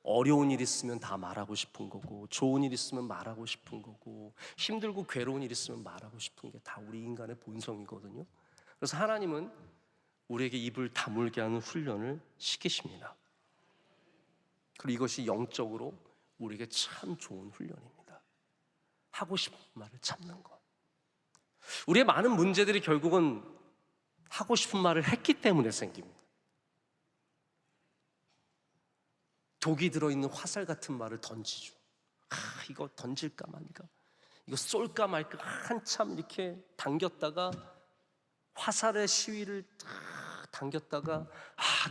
어려운 일 있으면 다 말하고 싶은 거고, 좋은 일 있으면 말하고 싶은 거고, 힘들고 괴로운 일 있으면 말하고 싶은 게 다 우리 인간의 본성이거든요. 그래서 하나님은 우리에게 입을 다물게 하는 훈련을 시키십니다. 그리고 이것이 영적으로 우리에게 참 좋은 훈련입니다. 하고 싶은 말을 참는 것. 우리의 많은 문제들이 결국은 하고 싶은 말을 했기 때문에 생깁니다. 독이 들어있는 화살 같은 말을 던지죠. 이거 던질까 말까, 이거 쏠까 말까 한참 이렇게 당겼다가 화살의 시위를 당겼다가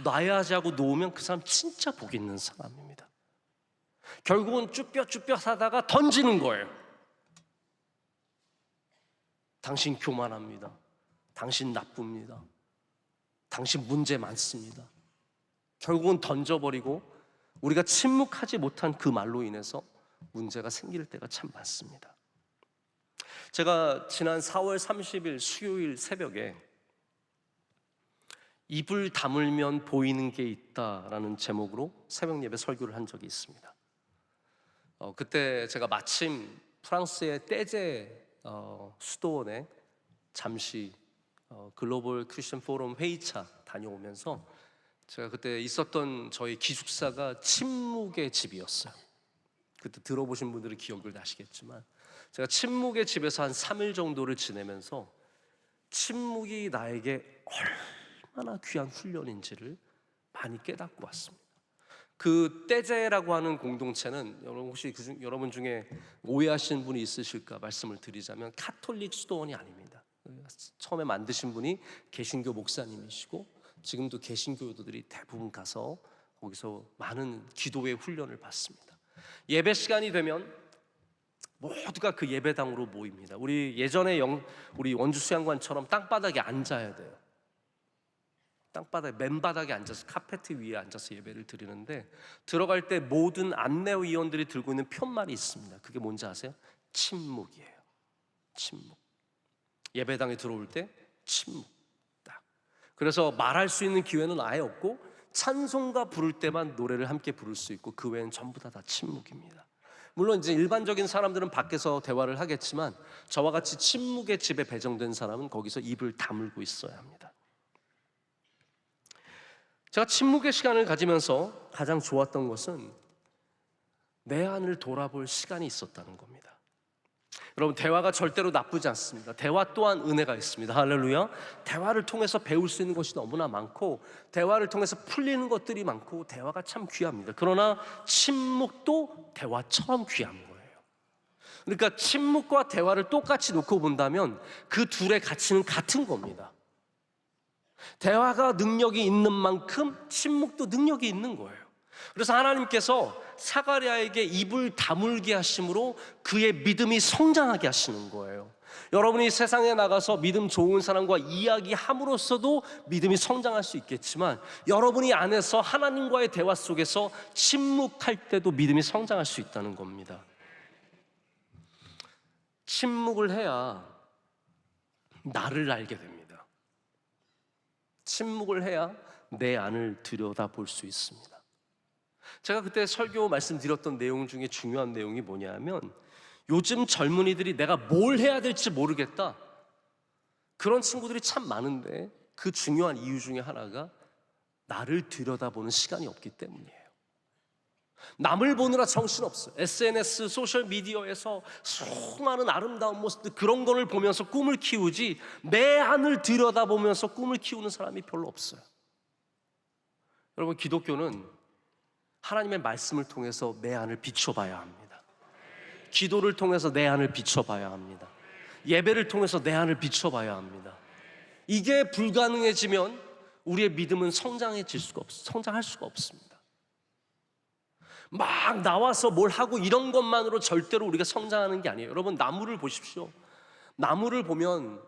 놔야지 하고 놓으면 그 사람 진짜 복 있는 사람입니다. 결국은 쭈뼛쭈뼛 하다가 던지는 거예요. 당신 교만합니다. 당신 나쁩니다. 당신 문제 많습니다. 결국은 던져버리고 우리가 침묵하지 못한 그 말로 인해서 문제가 생길 때가 참 많습니다. 제가 지난 4월 30일 수요일 새벽에 입을 다물면 보이는 게 있다라는 제목으로 새벽 예배 설교를 한 적이 있습니다. 그때 제가 마침 프랑스의 떼제 수도원에 잠시 글로벌 크리스천 포럼 회의차 다녀오면서 제가 그때 있었던 저희 기숙사가 침묵의 집이었어요. 그때 들어보신 분들은 기억을 나시겠지만 제가 침묵의 집에서 한 3일 정도를 지내면서 침묵이 나에게 얼마나 귀한 훈련인지를 많이 깨닫고 왔습니다. 그 떼제라고 하는 공동체는 여러분 중에 오해하시는 분이 있으실까 말씀을 드리자면 카톨릭 수도원이 아닙니다. 처음에 만드신 분이 개신교 목사님이시고 지금도 개신교도들이 대부분 가서 거기서 많은 기도의 훈련을 받습니다. 예배 시간이 되면 모두가 그 예배당으로 모입니다. 우리 예전에 우리 원주 수양관처럼 땅바닥에 앉아야 돼요. 땅바닥에 맨바닥에 앉아서 카페트 위에 앉아서 예배를 드리는데 들어갈 때 모든 안내위원들이 들고 있는 편말이 있습니다. 그게 뭔지 아세요? 침묵이에요. 침묵. 예배당에 들어올 때 침묵. 딱. 그래서 말할 수 있는 기회는 아예 없고 찬송가 부를 때만 노래를 함께 부를 수 있고 그 외에는 전부 다 침묵입니다. 물론 이제 일반적인 사람들은 밖에서 대화를 하겠지만 저와 같이 침묵의 집에 배정된 사람은 거기서 입을 다물고 있어야 합니다. 제가 침묵의 시간을 가지면서 가장 좋았던 것은 내 안을 돌아볼 시간이 있었다는 겁니다. 여러분, 대화가 절대로 나쁘지 않습니다. 대화 또한 은혜가 있습니다. 할렐루야. 대화를 통해서 배울 수 있는 것이 너무나 많고 대화를 통해서 풀리는 것들이 많고 대화가 참 귀합니다. 그러나 침묵도 대화처럼 귀한 거예요. 그러니까 침묵과 대화를 똑같이 놓고 본다면 그 둘의 가치는 같은 겁니다. 대화가 능력이 있는 만큼 침묵도 능력이 있는 거예요. 그래서 하나님께서 사가랴에게 입을 다물게 하심으로 그의 믿음이 성장하게 하시는 거예요. 여러분이 세상에 나가서 믿음 좋은 사람과 이야기함으로써도 믿음이 성장할 수 있겠지만 여러분이 안에서 하나님과의 대화 속에서 침묵할 때도 믿음이 성장할 수 있다는 겁니다. 침묵을 해야 나를 알게 됩니다. 침묵을 해야 내 안을 들여다볼 수 있습니다. 제가 그때 설교 말씀드렸던 내용 중에 중요한 내용이 뭐냐면 요즘 젊은이들이 내가 뭘 해야 될지 모르겠다 그런 친구들이 참 많은데 그 중요한 이유 중에 하나가 나를 들여다보는 시간이 없기 때문이에요. 남을 보느라 정신없어요. SNS, 소셜미디어에서 수많은 아름다운 모습들 그런 거를 보면서 꿈을 키우지 내 안을 들여다보면서 꿈을 키우는 사람이 별로 없어요. 여러분, 기독교는 하나님의 말씀을 통해서 내 안을 비춰봐야 합니다. 기도를 통해서 내 안을 비춰봐야 합니다. 예배를 통해서 내 안을 비춰봐야 합니다. 이게 불가능해지면 우리의 믿음은 성장할 수가 없습니다. 막 나와서 뭘 하고 이런 것만으로 절대로 우리가 성장하는 게 아니에요. 여러분, 나무를 보십시오. 나무를 보면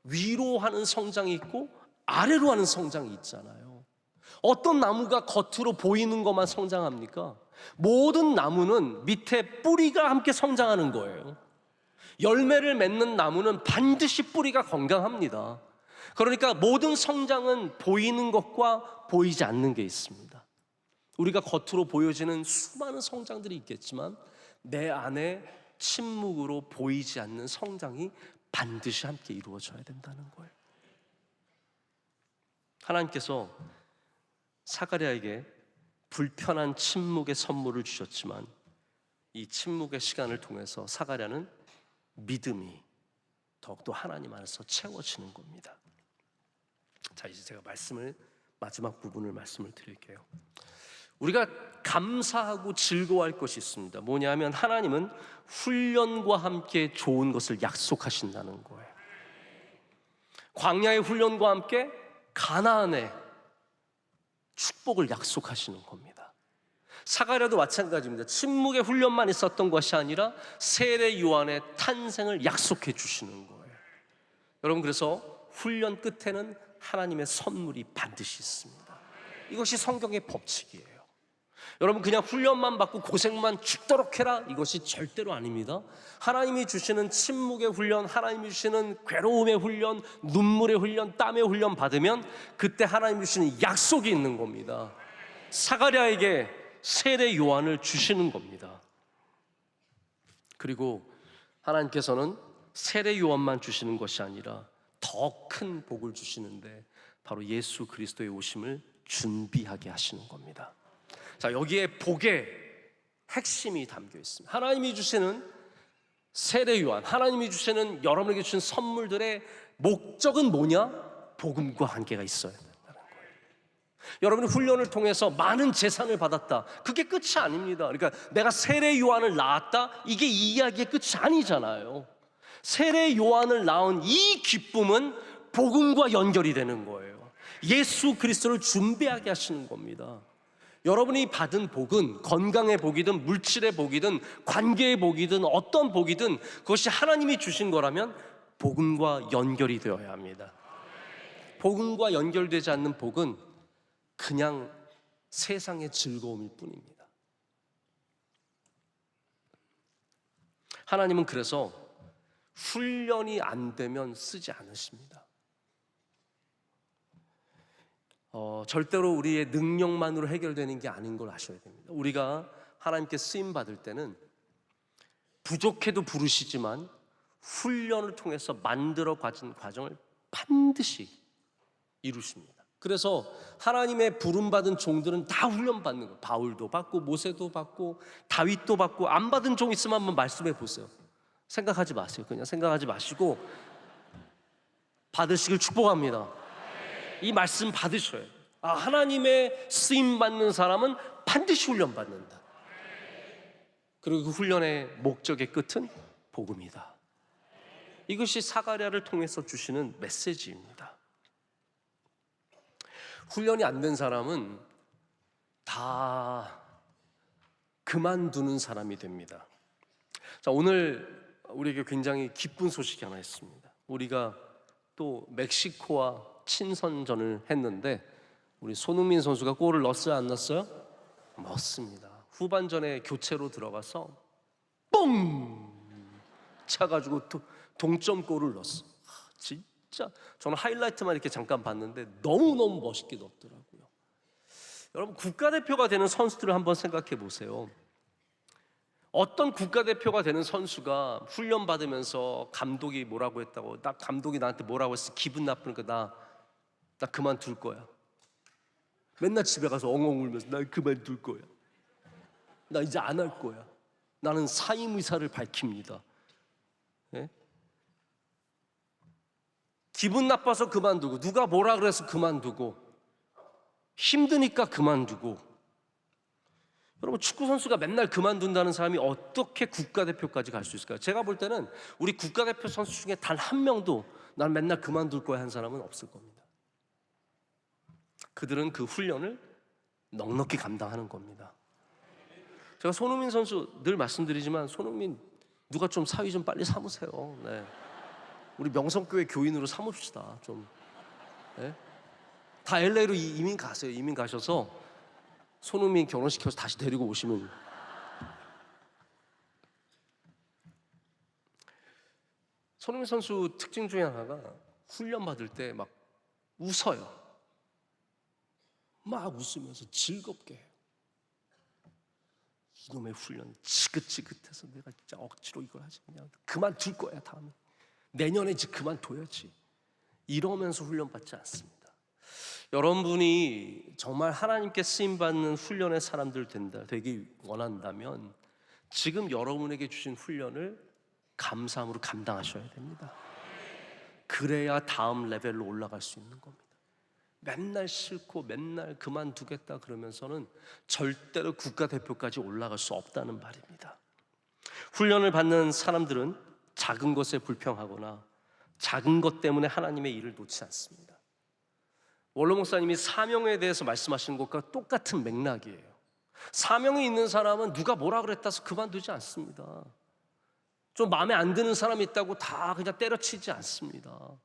위로 하는 성장이 있고 아래로 하는 성장이 있잖아요. 어떤 나무가 겉으로 보이는 것만 성장합니까? 모든 나무는 밑에 뿌리가 함께 성장하는 거예요. 열매를 맺는 나무는 반드시 뿌리가 건강합니다. 그러니까 모든 성장은 보이는 것과 보이지 않는 게 있습니다. 우리가 겉으로 보여지는 수많은 성장들이 있겠지만 내 안에 침묵으로 보이지 않는 성장이 반드시 함께 이루어져야 된다는 거예요. 하나님께서 사가랴에게 불편한 침묵의 선물을 주셨지만 이 침묵의 시간을 통해서 사가랴는 믿음이 더욱더 하나님 안에서 채워지는 겁니다. 자, 이제 제가 마지막 부분을 말씀을 드릴게요. 우리가 감사하고 즐거워할 것이 있습니다. 뭐냐면 하나님은 훈련과 함께 좋은 것을 약속하신다는 거예요. 광야의 훈련과 함께 가나안의 축복을 약속하시는 겁니다. 사가랴도 마찬가지입니다. 침묵의 훈련만 있었던 것이 아니라 세례 요한의 탄생을 약속해 주시는 거예요. 여러분, 그래서 훈련 끝에는 하나님의 선물이 반드시 있습니다. 이것이 성경의 법칙이에요. 여러분, 그냥 훈련만 받고 고생만 죽도록 해라, 이것이 절대로 아닙니다. 하나님이 주시는 침묵의 훈련, 하나님이 주시는 괴로움의 훈련, 눈물의 훈련, 땀의 훈련 받으면 그때 하나님이 주시는 약속이 있는 겁니다. 사가랴에게 세례 요한을 주시는 겁니다. 그리고 하나님께서는 세례 요한만 주시는 것이 아니라 더 큰 복을 주시는데 바로 예수 그리스도의 오심을 준비하게 하시는 겁니다. 자, 여기에 복의 핵심이 담겨 있습니다. 하나님이 주시는 세례 요한, 하나님이 주시는 여러분에게 주신 선물들의 목적은 뭐냐? 복음과 관계가 있어야 된다는 거예요. 여러분이 훈련을 통해서 많은 재산을 받았다, 그게 끝이 아닙니다. 그러니까 내가 세례 요한을 낳았다, 이게 이 이야기의 끝이 아니잖아요. 세례 요한을 낳은 이 기쁨은 복음과 연결이 되는 거예요. 예수 그리스도를 준비하게 하시는 겁니다. 여러분이 받은 복은 건강의 복이든 물질의 복이든 관계의 복이든 어떤 복이든 그것이 하나님이 주신 거라면 복음과 연결이 되어야 합니다. 복음과 연결되지 않는 복은 그냥 세상의 즐거움일 뿐입니다. 하나님은 그래서 훈련이 안 되면 쓰지 않으십니다. 절대로 우리의 능력만으로 해결되는 게 아닌 걸 아셔야 됩니다. 우리가 하나님께 쓰임 받을 때는 부족해도 부르시지만 훈련을 통해서 만들어 가진 과정을 반드시 이루십니다. 그래서 하나님의 부름받은 종들은 다 훈련받는 거예요. 바울도 받고 모세도 받고 다윗도 받고. 안 받은 종 있으면 한번 말씀해 보세요. 생각하지 마세요. 그냥 생각하지 마시고 받으시길 축복합니다. 이 말씀 받으셔야 돼요. 하나님의 쓰임받는 사람은 반드시 훈련받는다. 그리고 그 훈련의 목적의 끝은 복음이다. 이것이 사가랴를 통해서 주시는 메시지입니다. 훈련이 안 된 사람은 다 그만두는 사람이 됩니다. 자, 오늘 우리에게 굉장히 기쁜 소식이 하나 있습니다. 우리가 또 멕시코와 친선전을 했는데 우리 손흥민 선수가 골을 넣었어요, 안 넣었어요? 넣었습니다. 후반전에 교체로 들어가서 뽕 차가지고 동점골을 넣었어. 진짜 저는 하이라이트만 이렇게 잠깐 봤는데 너무너무 멋있게 넣었더라고요. 여러분, 국가대표가 되는 선수들을 한번 생각해 보세요. 어떤 국가대표가 되는 선수가 훈련 받으면서 감독이 뭐라고 했다고, 감독이 나한테 뭐라고 했어, 기분 나쁘니까 나 그만둘 거야. 맨날 집에 가서 엉엉 울면서 나 그만둘 거야. 나 이제 안 할 거야. 나는 사임 의사를 밝힙니다. 네? 기분 나빠서 그만두고, 누가 뭐라 그래서 그만두고, 힘드니까 그만두고. 여러분, 축구 선수가 맨날 그만둔다는 사람이 어떻게 국가대표까지 갈 수 있을까요? 제가 볼 때는 우리 국가대표 선수 중에 단 한 명도 난 맨날 그만둘 거야 한 사람은 없을 겁니다. 그들은 그 훈련을 넉넉히 감당하는 겁니다. 제가 손흥민 선수 늘 말씀드리지만, 손흥민 누가 좀 사위 좀 빨리 삼으세요. 네. 우리 명성교회 교인으로 삼읍시다 좀. 네? 다 LA로 이민 가세요. 이민 가셔서 손흥민 결혼시켜서 다시 데리고 오시면. 손흥민 선수 특징 중에 하나가 훈련 받을 때 막 웃어요. 막 웃으면서 즐겁게 해요. 이놈의 훈련 지긋지긋해서 내가 진짜 억지로 이걸 하지, 그냥 그만둘 거야 다음에, 내년에 이제 그만둬야지, 이러면서 훈련받지 않습니다. 여러분이 정말 하나님께 쓰임받는 훈련의 사람들 되기 원한다면 지금 여러분에게 주신 훈련을 감사함으로 감당하셔야 됩니다. 그래야 다음 레벨로 올라갈 수 있는 겁니다. 맨날 싫고 맨날 그만두겠다 그러면서는 절대로 국가대표까지 올라갈 수 없다는 말입니다. 훈련을 받는 사람들은 작은 것에 불평하거나 작은 것 때문에 하나님의 일을 놓지 않습니다. 원로 목사님이 사명에 대해서 말씀하시는 것과 똑같은 맥락이에요. 사명이 있는 사람은 누가 뭐라 그랬다 해서 그만두지 않습니다. 좀 마음에 안 드는 사람이 있다고 다 그냥 때려치지 않습니다.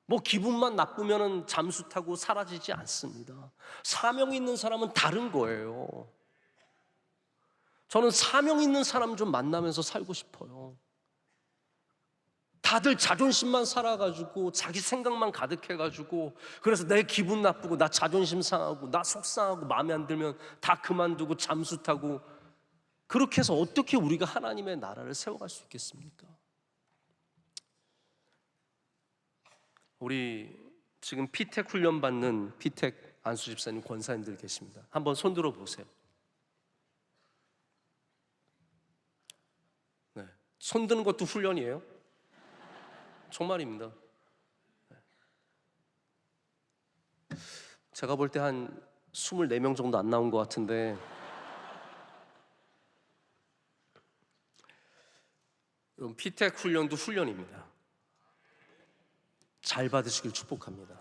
뭐 기분만 나쁘면 잠수 타고 사라지지 않습니다. 사명이 있는 사람은 다른 거예요. 저는 사명 있는 사람 좀 만나면서 살고 싶어요. 다들 자존심만 살아가지고 자기 생각만 가득해가지고 그래서 내 기분 나쁘고 나 자존심 상하고 나 속상하고 마음에 안 들면 다 그만두고 잠수 타고 그렇게 해서 어떻게 우리가 하나님의 나라를 세워갈 수 있겠습니까? 우리 지금 피택 훈련 받는 피택 안수 집사님 권사님들 계십니다. 한번 손 들어 보세요. 네, 손 드는 것도 훈련이에요. 정말입니다. 제가 볼 때 한 24명 정도 안 나온 것 같은데 피택 훈련도 훈련입니다. 잘 받으시길 축복합니다.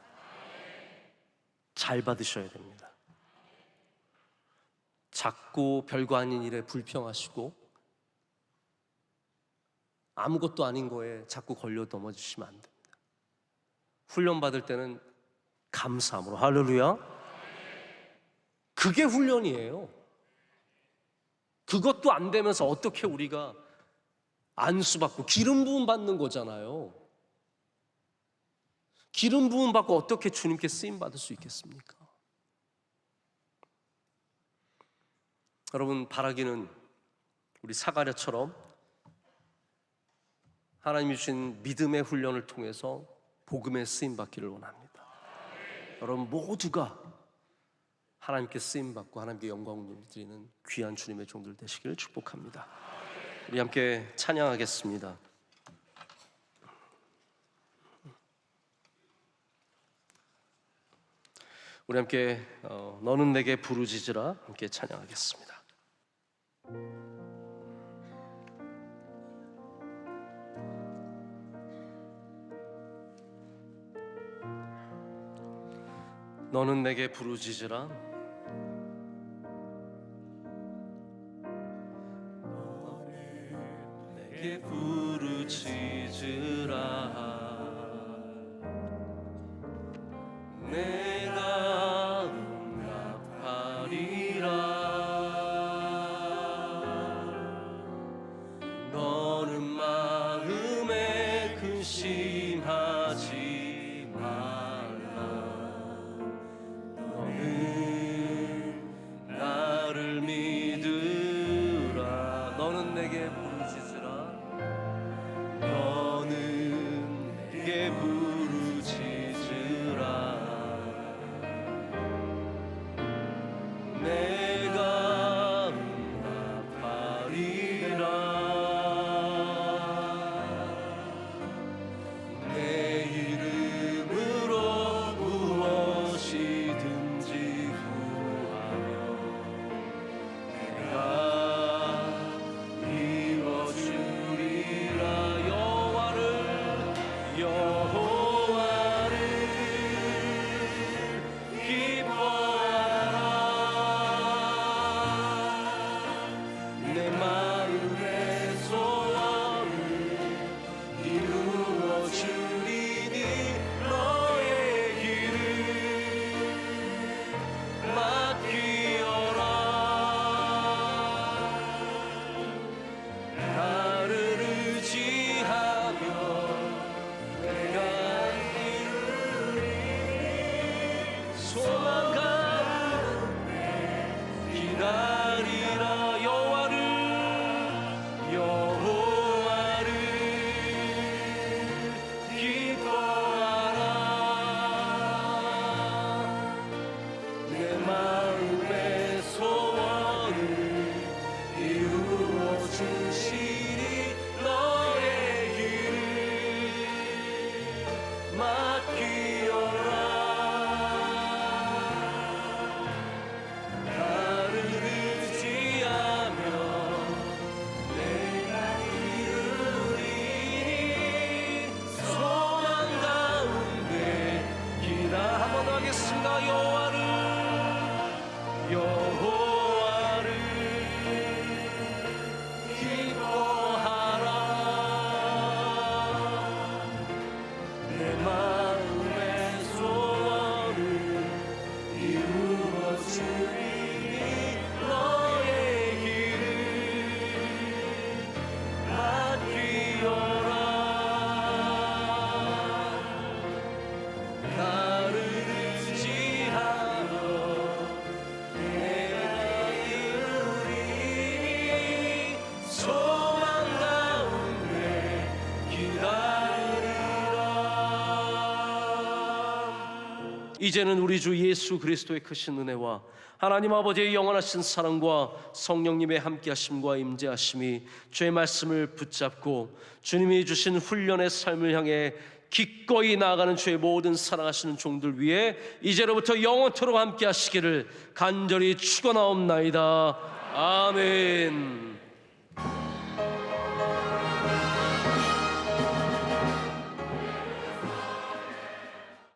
잘 받으셔야 됩니다. 작고 별거 아닌 일에 불평하시고 아무것도 아닌 거에 자꾸 걸려 넘어지시면 안 됩니다. 훈련 받을 때는 감사함으로 할렐루야. 그게 훈련이에요. 그것도 안 되면서 어떻게 우리가 안수받고 기름 부음 받는 거잖아요. 기름 부음 받고 어떻게 주님께 쓰임 받을 수 있겠습니까? 여러분, 바라기는 우리 사가랴처럼 하나님이 주신 믿음의 훈련을 통해서 복음에 쓰임 받기를 원합니다. 여러분 모두가 하나님께 쓰임 받고 하나님께 영광을 드리는 귀한 주님의 종들 되시기를 축복합니다. 우리 함께 찬양하겠습니다. 우리 함께 너는 내게 부르짖으라 함께 찬양하겠습니다. 너는 내게 부르짖으라. 너는 내게 부르짖으라. 내가 응답하리라. 너는 마음에 근심하지 말라. 너는 나를 믿으라. 너는 내게 부르짖으라. 너는 내게 부르짖으라. 내가 응답하리라. 내 이름으로 무엇이든지 구하며 내가 이뤄주리라. 여호와를 기뻐하라. 내 마음의 소원을 이루어주리니 너의 길을 맡기어라. 나를 의지하며 내가 이루리. 소망 가운데 기다리라. 여호와를 기뻐하라. 내 마음의 소원을 이루어 주시니 너의 길을 맡기어라. 나를 의지하며 내가 이루리. 소망 가운데 기다. 한번 더 하겠습니다. 이제는 우리 주 예수 그리스도의 크신 은혜와 하나님 아버지의 영원하신 사랑과 성령님의 함께하심과 임재하심이 주의 말씀을 붙잡고 주님이 주신 훈련의 삶을 향해 기꺼이 나아가는 주의 모든 사랑하시는 종들 위해 이제로부터 영원토록 함께하시기를 간절히 축원하옵나이다. 아멘.